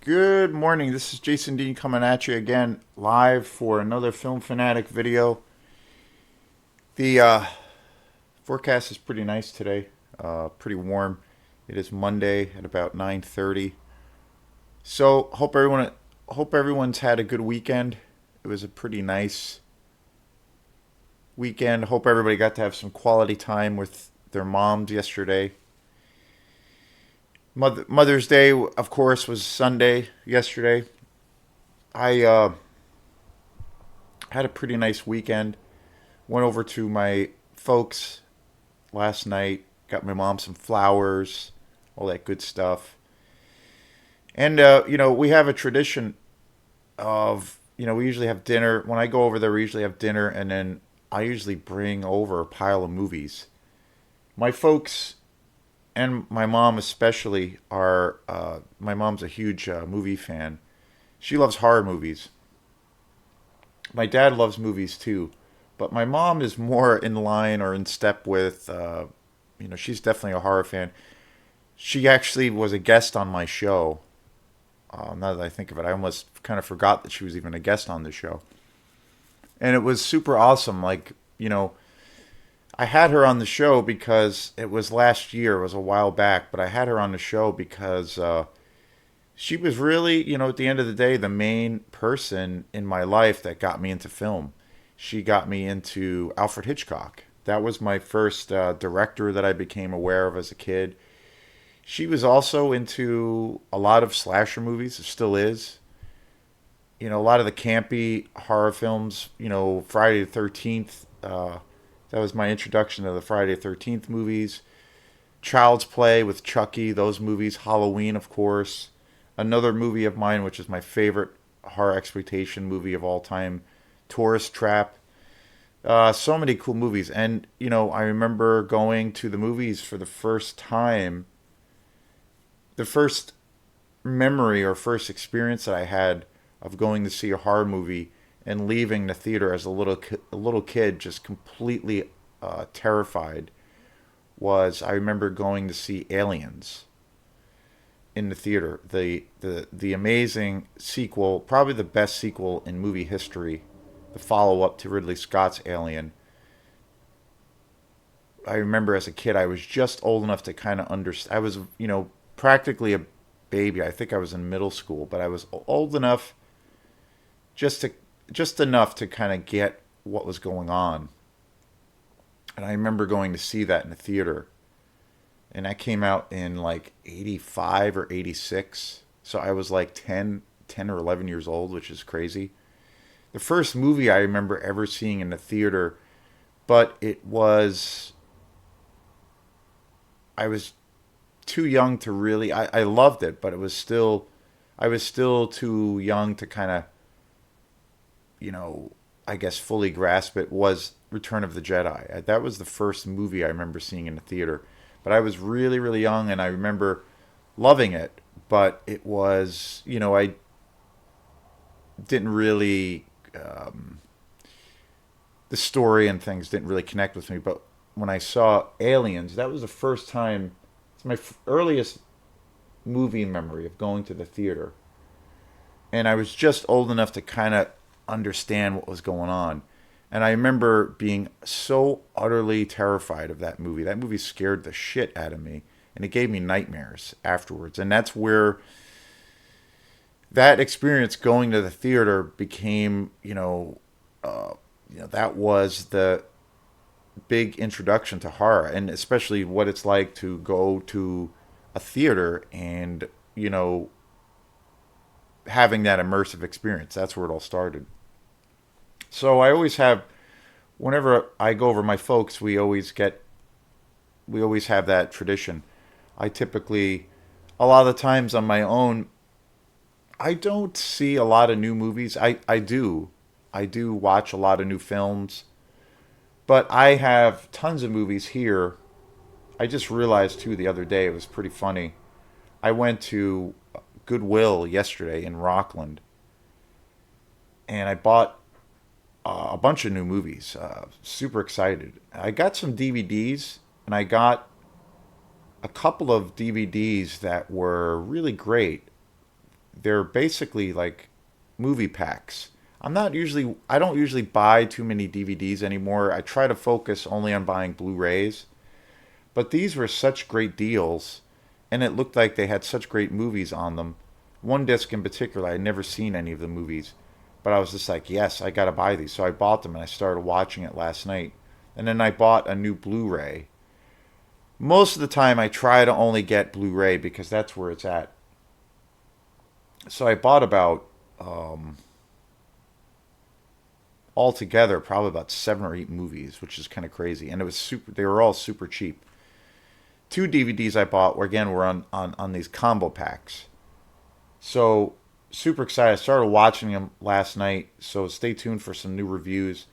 Good morning. This is Jason Dean coming at you again live for another Film Fanatic video. The forecast is pretty nice today. Pretty warm. It is Monday at about 9:30. So hope everyone's had a good weekend. It was a pretty nice weekend. Hope everybody got to have some quality time with their moms yesterday. Mother's Day, of course, was Sunday yesterday. I had a pretty nice weekend. Went over to my folks last night. Got my mom some flowers, all that good stuff. And we have a tradition of we usually have dinner. When I go over there, we usually have dinner, and then I usually bring over a pile of movies. My folks and my mom especially are. My mom's a huge movie fan. She loves horror movies. My dad loves movies too, but my mom is more in line or in step with. She's definitely a horror fan. She actually was a guest on my show. Now that I think of it, I almost kind of forgot that she was even a guest on the show, and it was super awesome. I had her on the show because it was last year, it was a while back, but I had her on the show because she was really, at the end of the day, the main person in my life that got me into film. She got me into Alfred Hitchcock. That was my first director that I became aware of as a kid. She was also into a lot of slasher movies, it still is. A lot of the campy horror films, Friday the 13th. That was my introduction to the Friday the 13th movies. Child's Play with Chucky, those movies. Halloween, of course. Another movie of mine, which is my favorite horror exploitation movie of all time, Tourist Trap. So many cool movies. And, I remember going to the movies for the first time. The first memory or first experience that I had of going to see a horror movie and leaving the theater as a little kid just completely terrified was I remember going to see Aliens in the theater. The amazing sequel, probably the best sequel in movie history, the follow up to Ridley Scott's Alien. I remember as a kid I was just old enough to kind of understand. I was, practically a baby. I think I was in middle school, but I was old enough just to just enough to kind of get what was going on. And I remember going to see that in the theater. And that came out in like 85 or 86. So I was like 10 or 11 years old, which is crazy. The first movie I remember ever seeing in the theater, but I was too young to really, I loved it, but I was still too young to kind of, you know, I guess fully grasp it, was Return of the Jedi. That was the first movie I remember seeing in the theater. But I was really, really young, and I remember loving it. But it was, I didn't really, the story and things didn't really connect with me. But when I saw Aliens, that was the first time, it's my earliest movie memory of going to the theater. And I was just old enough to kind of understand what was going on. And I remember being so utterly terrified of that movie. That movie scared the shit out of me, and it gave me nightmares afterwards. And that's where that experience going to the theater became, that was the big introduction to horror, and especially what it's like to go to a theater and, having that immersive experience. That's where it all started. So I always have, whenever I go over my folks, we always have that tradition. I typically, a lot of the times on my own, I don't see a lot of new movies. I do watch a lot of new films, but I have tons of movies here. I just realized too the other day, it was pretty funny. I went to Goodwill yesterday in Rockland, and I bought a bunch of new movies. Super excited. I got some DVDs, and I got a couple of DVDs that were really great. they're basically like movie packs. I don't usually buy too many DVDs anymore. I try to focus only on buying Blu-rays. But these were such great deals, and it looked like they had such great movies on them. One disc in particular, I had never seen any of the movies, but I was just like, yes, I got to buy these. So I bought them and I started watching it last night. And then I bought a new Blu-ray. Most of the time, I try to only get Blu-ray because that's where it's at. So I bought about altogether probably about 7 or 8 movies, which is kind of crazy. And it was super. They were all super cheap. Two DVDs I bought were again were on these combo packs. So super excited. I started watching them last night. So stay tuned for some new reviews.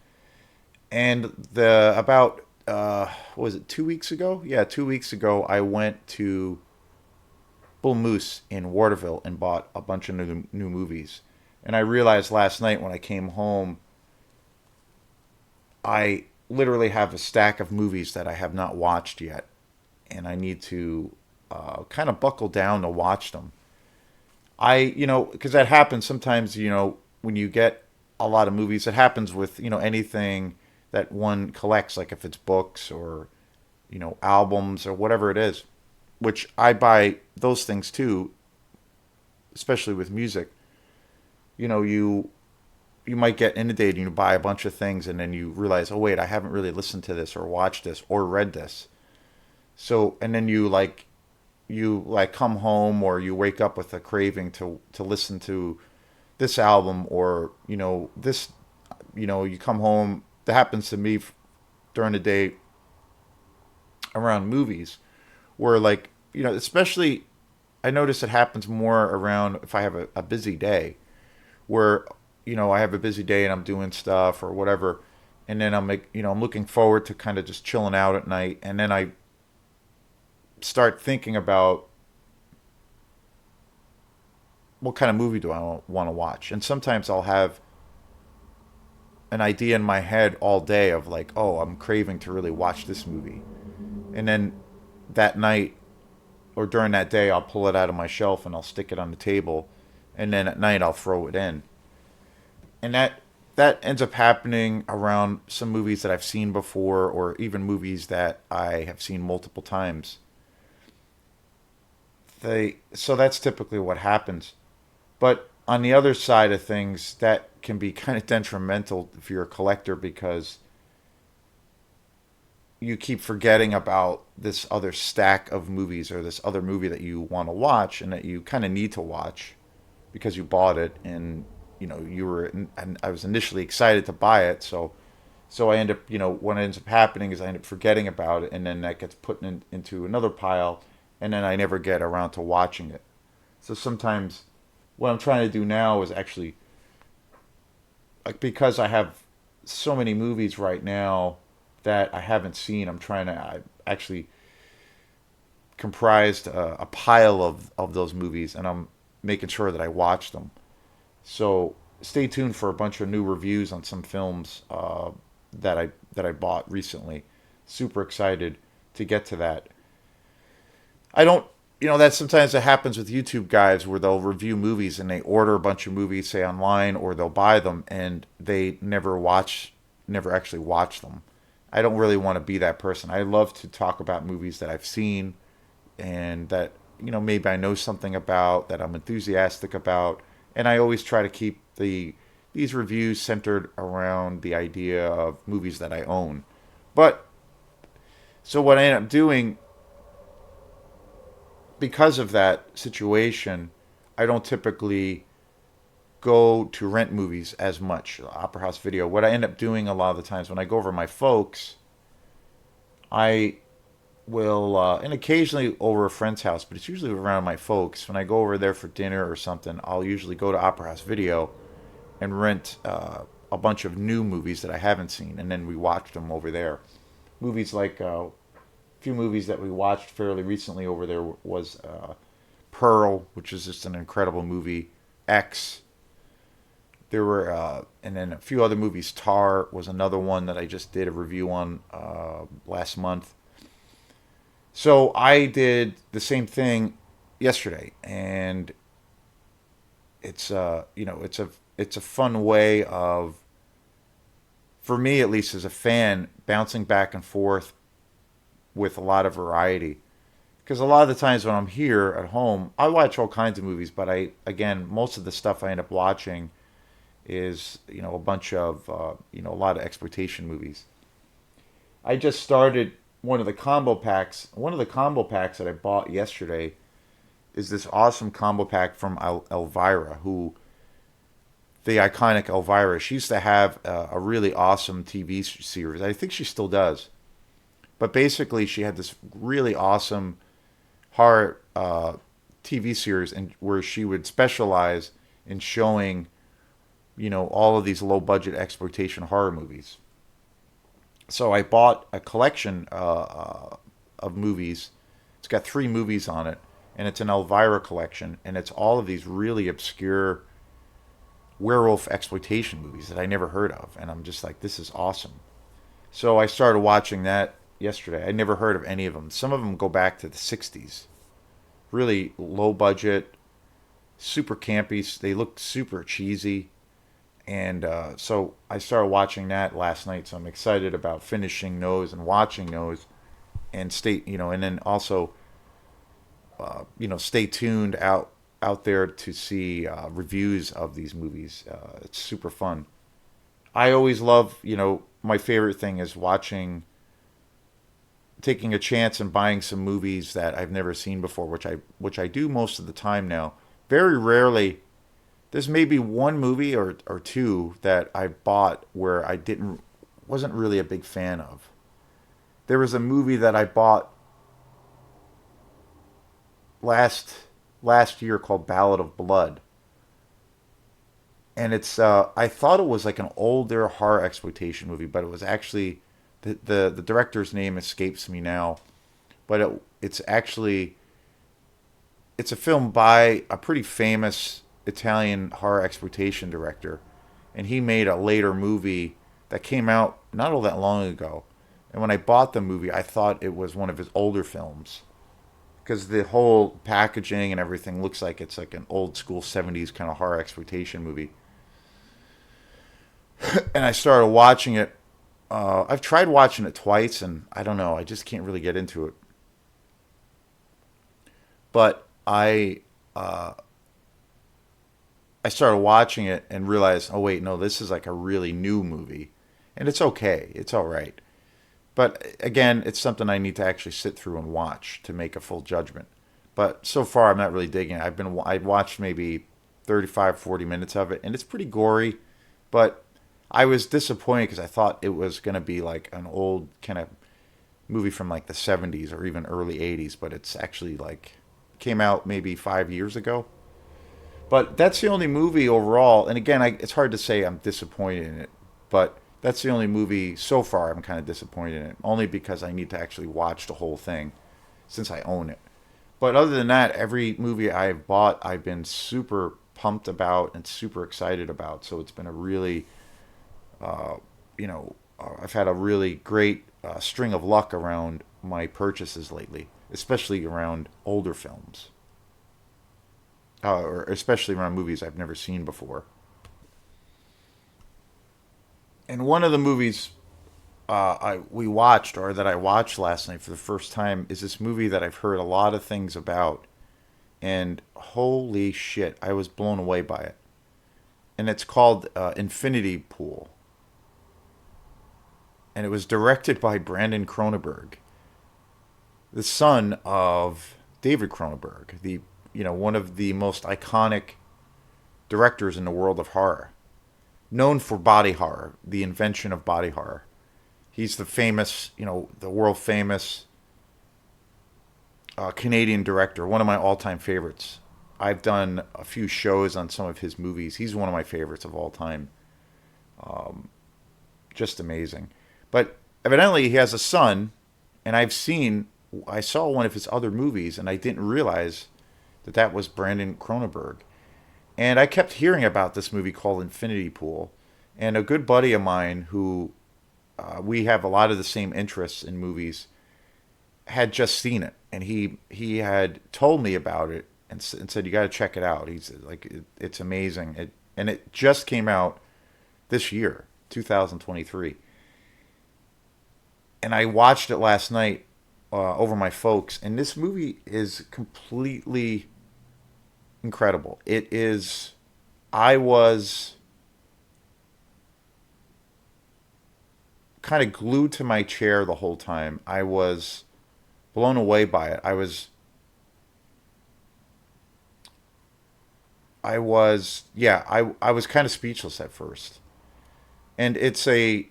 And the about what was it 2 weeks ago? Yeah, 2 weeks ago I went to Bull Moose in Waterville and bought a bunch of new movies. And I realized last night when I came home, I literally have a stack of movies that I have not watched yet, and I need to kind of buckle down to watch them. Because that happens sometimes, when you get a lot of movies, it happens with, anything that one collects, like if it's books or, albums or whatever it is, which I buy those things too, especially with music. You might get inundated and you buy a bunch of things and then you realize, oh wait, I haven't really listened to this or watched this or read this. So and then you come home or you wake up with a craving to listen to this album or this you come home. That happens to me during the day around movies where especially I notice it happens more around if I have a busy day where I have a busy day and I'm doing stuff or whatever, and then I'm looking forward to kind of just chilling out at night, and then I start thinking about what kind of movie do I want to watch, and sometimes I'll have an idea in my head all day of like, oh, I'm craving to really watch this movie, and then that night or during that day I'll pull it out of my shelf and I'll stick it on the table, and then at night I'll throw it in. And that ends up happening around some movies that I've seen before, or even movies that I have seen multiple times. So that's typically what happens. But on the other side of things, that can be kind of detrimental if you're a collector because you keep forgetting about this other stack of movies or this other movie that you want to watch and that you kind of need to watch because you bought it and and I was initially excited to buy it, so I end up, what ends up happening is I end up forgetting about it, and then that gets put into another pile, and then I never get around to watching it. So sometimes what I'm trying to do now is actually, like, because I have so many movies right now that I haven't seen, I actually comprised a pile of those movies, and I'm making sure that I watch them. So stay tuned for a bunch of new reviews on some films that I bought recently. Super excited to get to that. I don't, that sometimes it happens with YouTube guys where they'll review movies and they order a bunch of movies, say online, or they'll buy them and they never actually watch them. I don't really want to be that person. I love to talk about movies that I've seen and that, maybe I know something about, that I'm enthusiastic about. And I always try to keep these reviews centered around the idea of movies that I own. But so what I end up doing because of that situation, I don't typically go to rent movies as much, Opera House Video. What I end up doing a lot of the times when I go over my folks, I will, and occasionally over a friend's house, but it's usually around my folks. When I go over there for dinner or something, I'll usually go to Opera House Video and rent a bunch of new movies that I haven't seen, and then we watch them over there. Movies like a few movies that we watched fairly recently over there was Pearl, which is just an incredible movie. X. There were, and then a few other movies. Tar was another one that I just did a review on last month. So I did the same thing yesterday, and it's it's a fun way of, for me at least as a fan, bouncing back and forth with a lot of variety. Because a lot of the times when I'm here at home, I watch all kinds of movies, but again, most of the stuff I end up watching is, a bunch of, a lot of exploitation movies. I just started one of the combo packs. One of the combo packs that I bought yesterday is this awesome combo pack from Elvira, who, the iconic Elvira. She used to have a really awesome TV series. I think she still does. But basically, she had this really awesome horror TV series, and where she would specialize in showing, all of these low budget exploitation horror movies. So I bought a collection of movies. It's got 3 movies on it, and it's an Elvira collection, and it's all of these really obscure werewolf exploitation movies that I never heard of, and I'm just like, this is awesome. So I started watching that yesterday. I never heard of any of them. Some of them go back to the '60s. Really low budget, super campy. They look super cheesy, and so I started watching that last night. So I'm excited about finishing those and watching those, and and then also, stay tuned out there to see reviews of these movies. It's super fun. I always love, my favorite thing is taking a chance and buying some movies that I've never seen before, which I do most of the time now. Very rarely, there's maybe one movie or two that I bought where I didn't wasn't really a big fan of. There was a movie that I bought last last year called Ballad of Blood, and it's I thought it was like an older horror exploitation movie, but it was actually the director's name escapes me now, but it's actually it's a film by a pretty famous Italian horror exploitation director, and he made a later movie that came out not all that long ago. And when I bought the movie, I thought it was one of his older films because the whole packaging and everything looks like it's like an old school '70s kind of horror exploitation movie. And I started watching it. I've tried watching it twice, and I don't know. I just can't really get into it. But I started watching it and realized, oh wait, no, this is like a really new movie, and it's okay. It's all right. But again, it's something I need to actually sit through and watch to make a full judgment. But so far, I'm not really digging it. I watched maybe 35, 40 minutes of it, and it's pretty gory. But I was disappointed because I thought it was going to be like an old kind of movie from like the '70s or even early '80s. But it's actually like came out maybe 5 years ago. But that's the only movie overall. And again, it's hard to say I'm disappointed in it, but that's the only movie so far I'm kind of disappointed in it. Only because I need to actually watch the whole thing since I own it. But other than that, every movie I've bought, I've been super pumped about and super excited about. So it's been a really, I've had a really great string of luck around my purchases lately, especially around older films, or especially around movies I've never seen before. And one of the movies we watched, or that I watched last night for the first time, is this movie that I've heard a lot of things about, and holy shit, I was blown away by it. And it's called Infinity Pool, and it was directed by Brandon Cronenberg, the son of David Cronenberg, the one of the most iconic directors in the world of horror, known for body horror, the invention of body horror. He's the famous, the world famous Canadian director, one of my all time favorites. I've done a few shows on some of his movies. He's one of my favorites of all time. Just amazing. But evidently, he has a son, and I saw one of his other movies, and I didn't realize that was Brandon Cronenberg. And I kept hearing about this movie called Infinity Pool. And a good buddy of mine who we have a lot of the same interests in movies had just seen it. And he had told me about it. and said, "You got to check it out." He's like, "It's amazing." And it just came out this year, 2023. And I watched it last night over my folks, and this movie is completely incredible. It is. I was kind of glued to my chair the whole time. I was blown away by it. I was kind of speechless at first. And it's a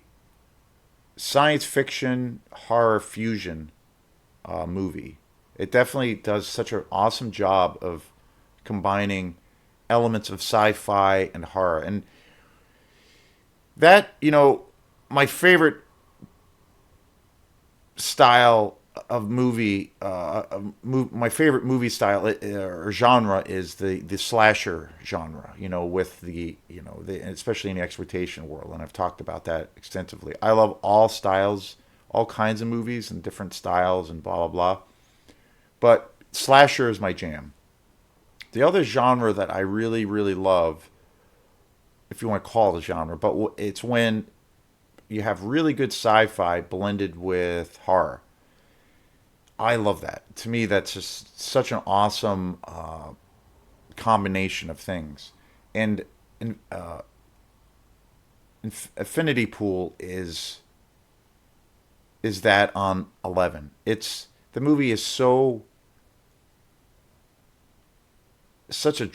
science fiction horror fusion movie. It definitely does such an awesome job of combining elements of sci-fi and horror. And that, my favorite style of movie, my favorite movie style or genre is the slasher genre. With especially in the exploitation world, and I've talked about that extensively. I love all styles, all kinds of movies and different styles and blah blah blah. But slasher is my jam. The other genre that I really really love, if you want to call it a genre, but it's when you have really good sci-fi blended with horror. I love that. To me, that's just such an awesome combination of things. And Affinity Pool is that on 11. The movie is such a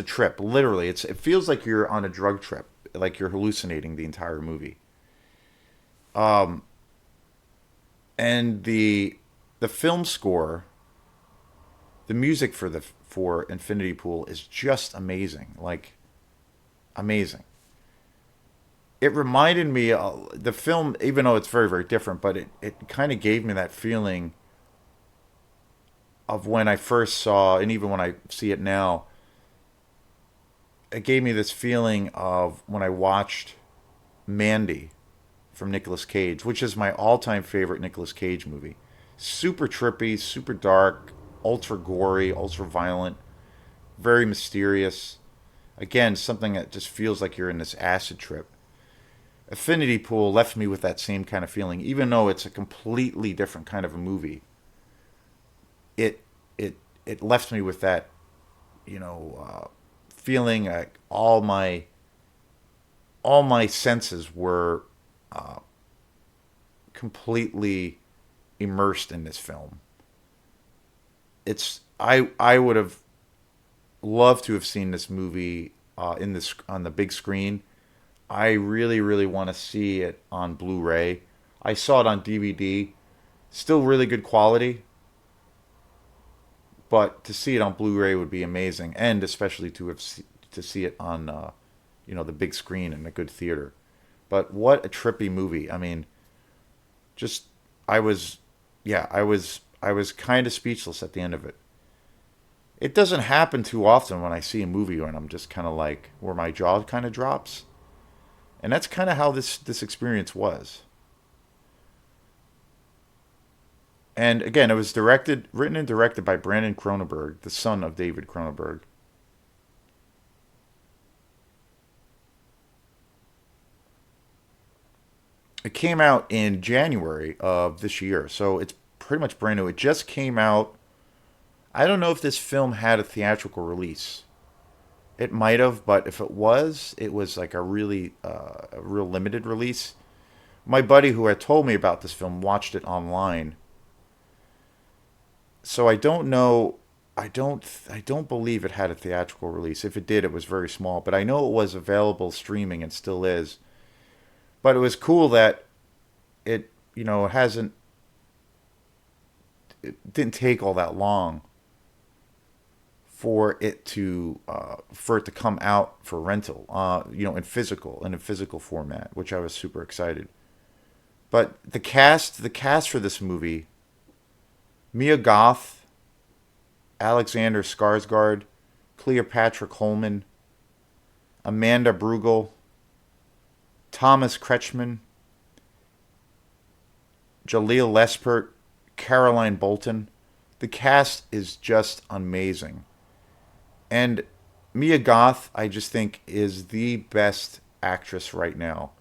trip. Literally, it feels like you're on a drug trip, like you're hallucinating the entire movie. And the film score, the music for Infinity Pool is just amazing, like amazing. It reminded me the film, even though it's very very different, but it kind of gave me that feeling of when I first saw, and even when I see it now, it gave me this feeling of when I watched Mandy from Nicolas Cage, which is my all-time favorite Nicolas Cage movie. Super trippy, super dark, ultra gory, ultra violent, very mysterious. Again, something that just feels like you're in this acid trip. Affinity Pool left me with that same kind of feeling, even though it's a completely different kind of a movie. It it left me with that, feeling like all my senses were completely immersed in this film. I would have loved to have seen this movie in this on the big screen. I really really want to see it on Blu-ray. I saw it on DVD, still really good quality, but to see it on Blu-ray would be amazing, and especially to see it on the big screen in a good theater. But what a trippy movie! I mean, just I was, yeah, I was kind of speechless at the end of it. It doesn't happen too often when I see a movie and I'm just kind of like where my jaw kind of drops, and that's kind of how this experience was. And again, it was written and directed by Brandon Cronenberg, the son of David Cronenberg. It came out in January of this year, so it's pretty much brand new. It just came out. I don't know if this film had a theatrical release. It might have, but if it was like a real limited release. My buddy who had told me about this film watched it online, so I don't know. I don't believe it had a theatrical release. If it did, it was very small. But I know it was available streaming and still is. But it was cool that it hasn't. It didn't take all that long for it to come out for rental. In a physical format, which I was super excited. But the cast for this movie: Mia Goth, Alexander Skarsgard, Cleopatra Coleman, Amanda Brugel, Thomas Kretschmann, Jaleel Lespert, Caroline Bolton. The cast is just amazing. And Mia Goth, I just think, is the best actress right now.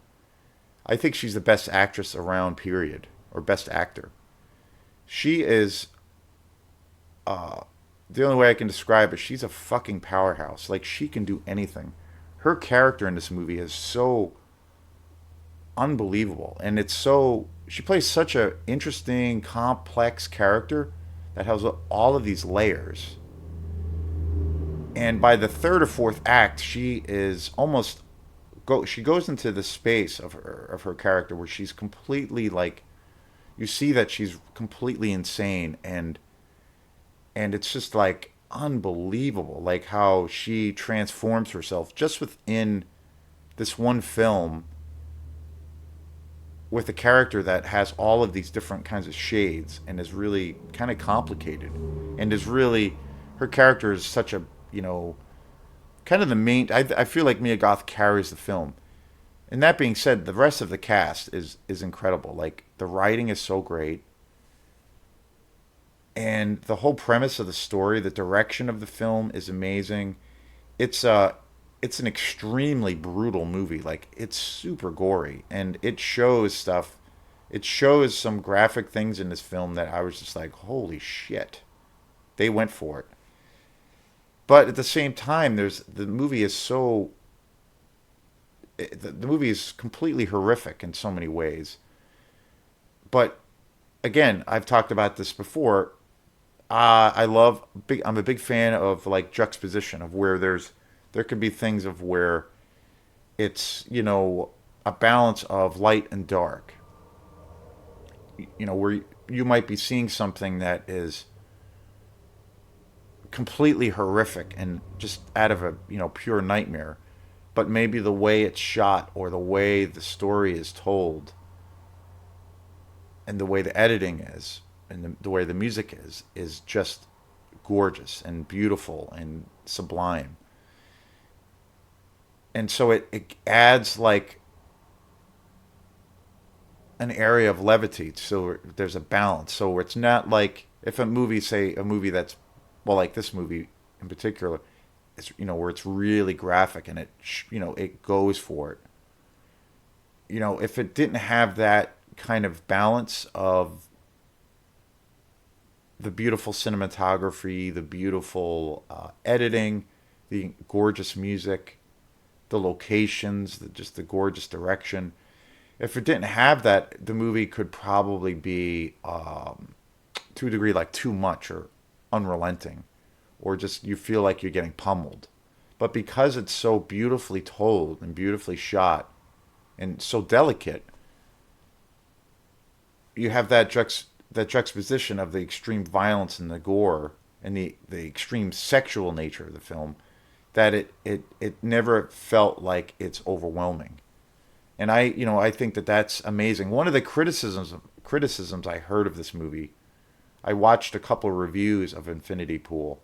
I think she's the best actress around, period, or best actor. She is, the only way I can describe it, she's a fucking powerhouse. Like, she can do anything. Her character in this movie is so unbelievable. And it's so, she plays such a interesting, complex character that has all of these layers. And by the third or fourth act, she is almost she goes into the space of her character where she's completely like, you see that she's completely insane, and it's just like unbelievable like how she transforms herself just within this one film with a character that has all of these different kinds of shades and is really kind of complicated and is really, her character is such a, you know, kind of the main, I feel like Mia Goth carries the film. And that being said, the rest of the cast is incredible. Like, the writing is so great, and the whole premise of the story, the direction of the film is amazing. It's it's an extremely brutal movie. Like, it's super gory, and it shows stuff. It shows some graphic things in this film that I was just like, holy shit, they went for it. But at the same time, there's the movie is so the movie is completely horrific in so many ways. But again, I've talked about this before. I'm a big fan of like juxtaposition of where there could be things of where it's, you know, a balance of light and dark. You know, where you might be seeing something that is completely horrific and just out of a, you know, pure nightmare, but maybe the way it's shot or the way the story is told and the way the editing is and the way the music is just gorgeous and beautiful and sublime. And so it adds like an area of levity, so there's a balance, so it's not like if a movie, say a movie that's, well, like this movie in particular, it's, you know, where it's really graphic and it, you know, it goes for it. You know, if it didn't have that kind of balance of the beautiful cinematography, the beautiful editing, the gorgeous music, the locations, just the gorgeous direction. If it didn't have that, the movie could probably be, to a degree, like too much or unrelenting, or just you feel like you're getting pummeled. But because it's so beautifully told and beautifully shot and so delicate, you have that juxtaposition of the extreme violence and the gore and the extreme sexual nature of the film, that it never felt like it's overwhelming. And I, you know, I think that that's amazing. One of the criticisms I heard of this movie, I watched a couple of reviews of Infinity Pool,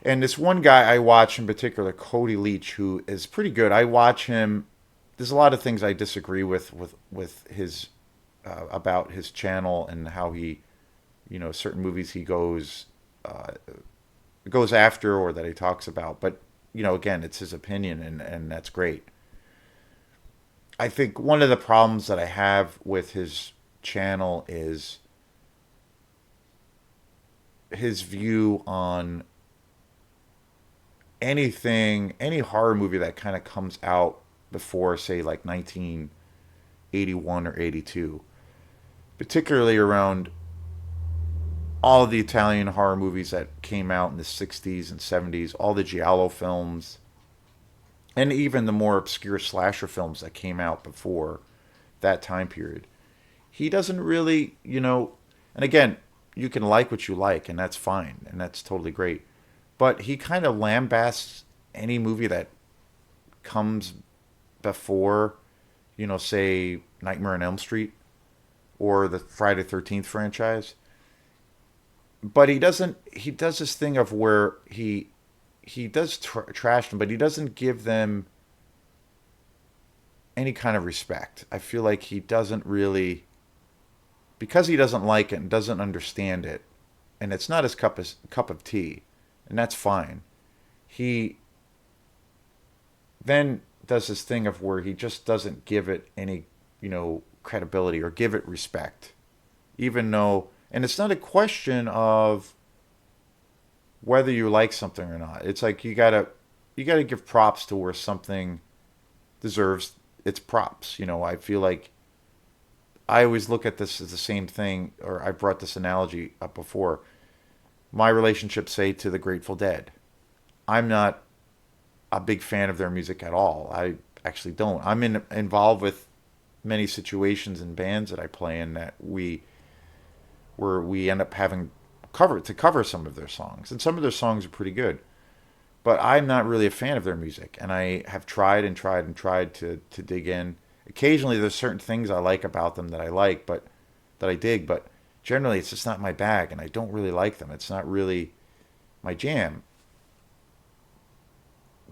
and this one guy I watch in particular, Cody Leach, who is pretty good. I watch him. There's a lot of things I disagree with his about his channel and how he, you know, certain movies he goes after or that he talks about. But you know, again, it's his opinion, and that's great. I think one of the problems that I have with his channel is his view on anything, any horror movie that kind of comes out before, say, like 1981 or 82, particularly around all of the Italian horror movies that came out in the 60s and 70s, all the Giallo films, and even the more obscure slasher films that came out before that time period. He doesn't really, you know, and again, you can like what you like, and that's fine, and that's totally great. But he kind of lambasts any movie that comes before, you know, say Nightmare on Elm Street or the Friday 13th franchise. But he doesn't. He does this thing of where he does trash them, but he doesn't give them any kind of respect. I feel like he doesn't really, because he doesn't like it and doesn't understand it, and it's not his cup of tea, and that's fine. He then does this thing of where he just doesn't give it any, credibility or give it respect, even though, and it's not a question of whether you like something or not. It's like you gotta give props to where something deserves its props. I feel like I always look at this as the same thing, or I brought this analogy up before. My relationship, say, to the Grateful Dead. I'm not a big fan of their music at all. I actually don't. Involved with many situations and bands that I play in that where we end up having cover some of their songs, and some of their songs are pretty good. But I'm not really a fan of their music, and I have tried and tried and tried to dig in. Occasionally, there's certain things I like about them that I like, but that I dig, but generally, it's just not my bag, and I don't really like them. It's not really my jam.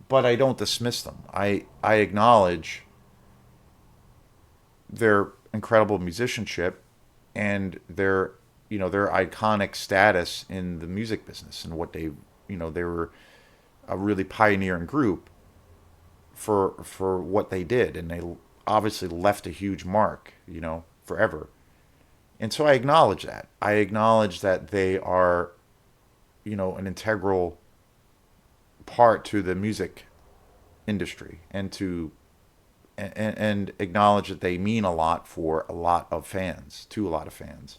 But I don't dismiss them. I acknowledge their incredible musicianship and their iconic status in the music business, and what they were a really pioneering group for what they did, and they obviously left a huge mark, forever. And so I acknowledge that. I acknowledge that they are, an integral part to the music industry, and acknowledge that they mean a lot for a lot of fans, to a lot of fans.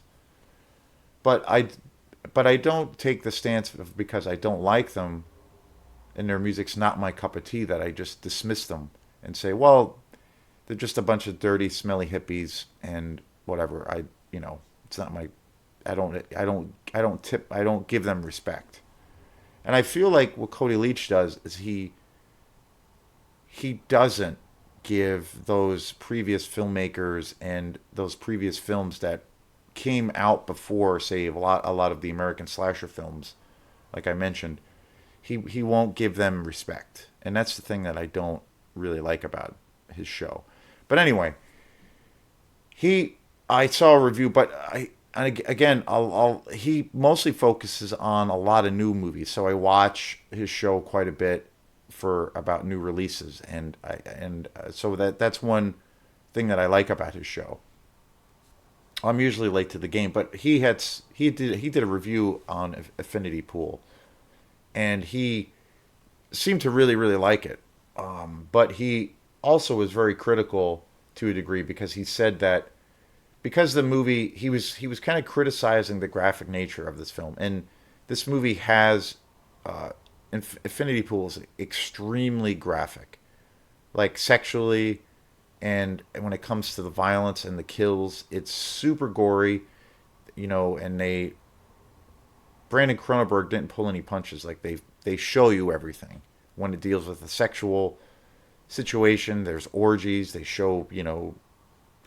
But I don't take the stance of, because I don't like them and their music's not my cup of tea, that I just dismiss them and say, well, they're just a bunch of dirty, smelly hippies and whatever. It's not my. I don't give them respect. And I feel like what Cody Leach does is he doesn't give those previous filmmakers and those previous films that came out before, say, a lot of the American slasher films, like I mentioned. He won't give them respect, and that's the thing that I don't really like about his show. But anyway, I saw a review, but again, he mostly focuses on a lot of new movies, so I watch his show quite a bit for about new releases, so that's one thing that I like about his show. I'm usually late to the game, but he did a review on Affinity Pool, and he seemed to really really like it. But he also was very critical to a degree, because he said that because the movie, he was kind of criticizing the graphic nature of this film, and this movie has Infinity Pool is extremely graphic, like sexually, and when it comes to the violence and the kills, it's super gory, and Brandon Cronenberg didn't pull any punches. Like they show you everything when it deals with a sexual situation. There's orgies. They show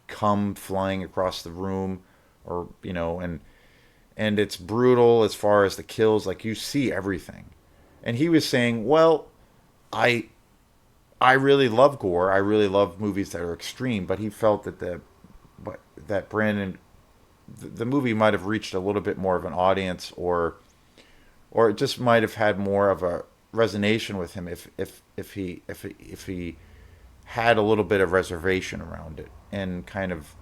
cum flying across the room, or and it's brutal as far as the kills. Like you see everything, and he was saying, well, I I really love gore. I really love movies that are extreme, but he felt that Brandon the movie might have reached a little bit more of an audience, or it just might have had more of a resonation with him if he had a little bit of reservation around it, and kind of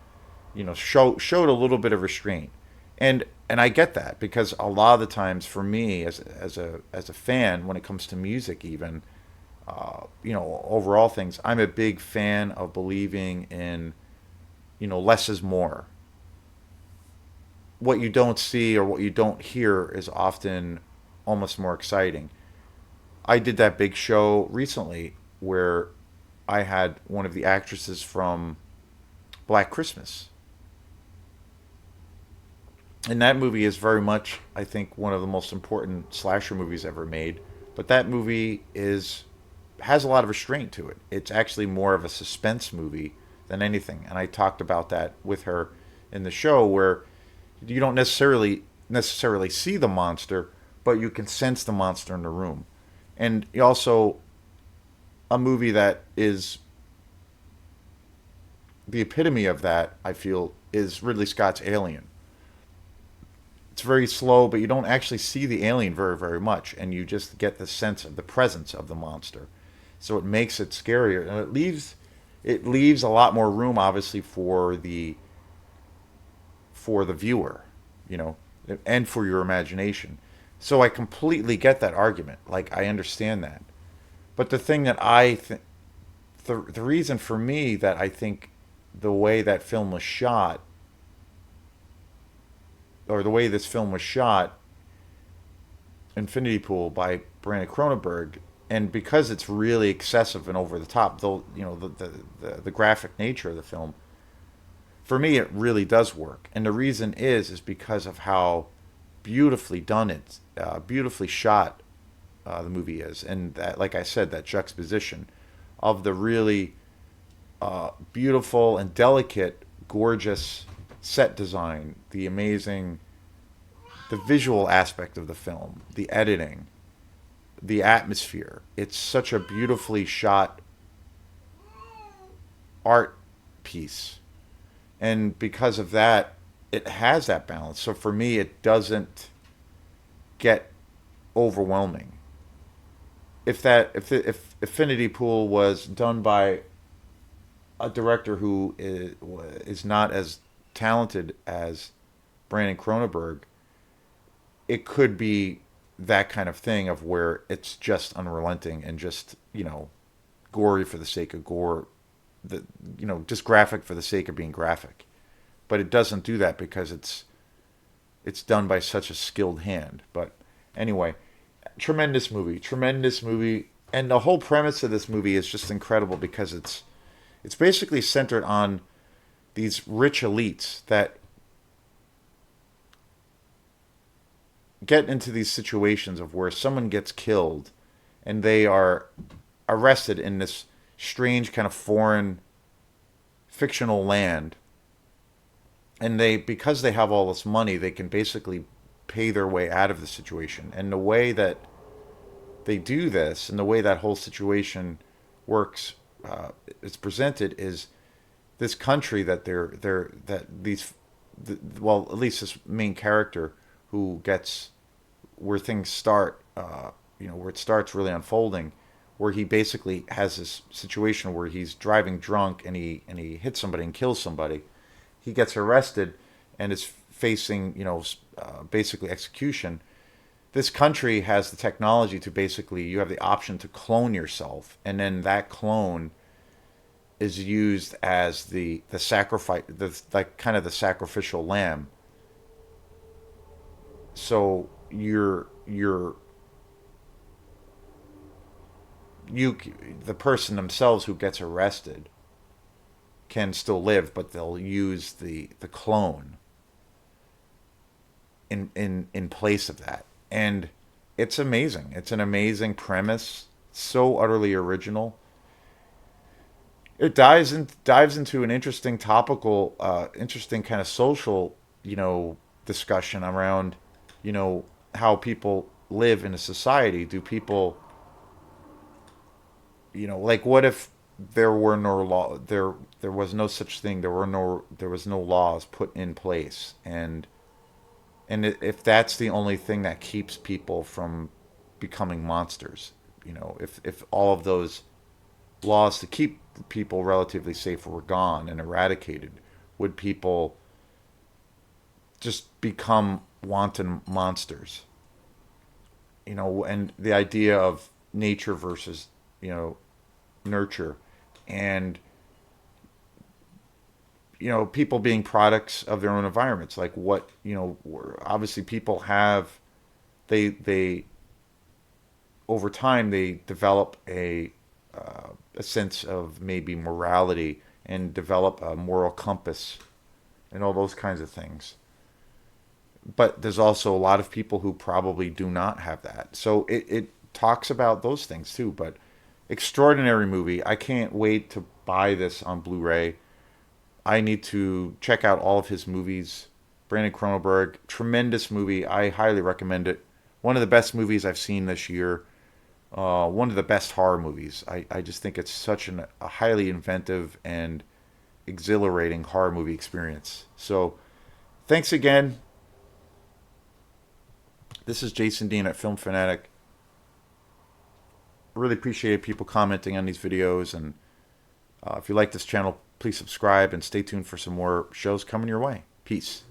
showed a little bit of restraint. And I get that, because a lot of the times for me as a fan, when it comes to music, even overall things, I'm a big fan of believing in less is more. What you don't see or what you don't hear is often almost more exciting. I did that big show recently where I had one of the actresses from Black Christmas. And that movie is very much, I think, one of the most important slasher movies ever made. But that movie has a lot of restraint to it. It's actually more of a suspense movie than anything. And I talked about that with her in the show, where you don't necessarily see the monster, but you can sense the monster in the room. And also, a movie that is the epitome of that, I feel, is Ridley Scott's Alien. It's it's very slow, but you don't actually see the alien very, very much, and you just get the sense of the presence of the monster. So it makes it scarier, and it leaves a lot more room, obviously, for the viewer, you know, and for your imagination. So I completely get that argument. Like I understand that, but the thing that I think the reason for me that I think the way that film was shot, or the way this film was shot, Infinity Pool by Brandon Cronenberg, and because it's really excessive and over the top, though, the graphic nature of the film, for me it really does work. And the reason is because of how beautifully done it, beautifully shot the movie is, and that, like I said, that juxtaposition of the really beautiful and delicate, gorgeous set design, the visual aspect of the film, the editing, the atmosphere. It's such a beautifully shot art piece. And because of that, it has that balance. So for me, it doesn't get overwhelming. If Affinity Pool was done by a director who is not as talented as Brandon Cronenberg, it could be that kind of thing of where it's just unrelenting and just, gory for the sake of gore, the just graphic for the sake of being graphic. But it doesn't do that because it's done by such a skilled hand. But anyway, tremendous movie, and the whole premise of this movie is just incredible because it's basically centered on these rich elites that get into these situations of where someone gets killed and they are arrested in this strange kind of foreign fictional land, and they, because they have all this money, they can basically pay their way out of the situation. And the way that they do this and the way that whole situation works, it's presented, is this country that well, at least this main character who gets where things start, where it starts really unfolding, where he basically has this situation where he's driving drunk and he hits somebody and kills somebody. He gets arrested and is facing, basically execution. This country has the technology to basically, you have the option to clone yourself, and then that clone is used as the sacrifice, like kind of the sacrificial lamb. So you the person themselves who gets arrested can still live, but they'll use the clone in place of that. And it's amazing. It's an amazing premise, so utterly original. It dives into an interesting topical, interesting kind of social, discussion around, how people live in a society. Do people, like, what if there were no law, there was no such thing, there was no laws put in place, and if that's the only thing that keeps people from becoming monsters, if all of those laws to keep people relatively safe were gone and eradicated, would people just become wanton monsters? And the idea of nature versus, nurture, and people being products of their own environments. Like, what, obviously people have, they over time they develop a sense of maybe morality and develop a moral compass and all those kinds of things. But there's also a lot of people who probably do not have that. So it talks about those things too. But extraordinary movie. I can't wait to buy this on Blu-ray. I need to check out all of his movies. Brandon Cronenberg, tremendous movie. I highly recommend it. One of the best movies I've seen this year. One of the best horror movies. I just think it's such a highly inventive and exhilarating horror movie experience. So, thanks again. This is Jason Dean at Film Fanatic. Really appreciate people commenting on these videos, and if you like this channel, please subscribe and stay tuned for some more shows coming your way. Peace.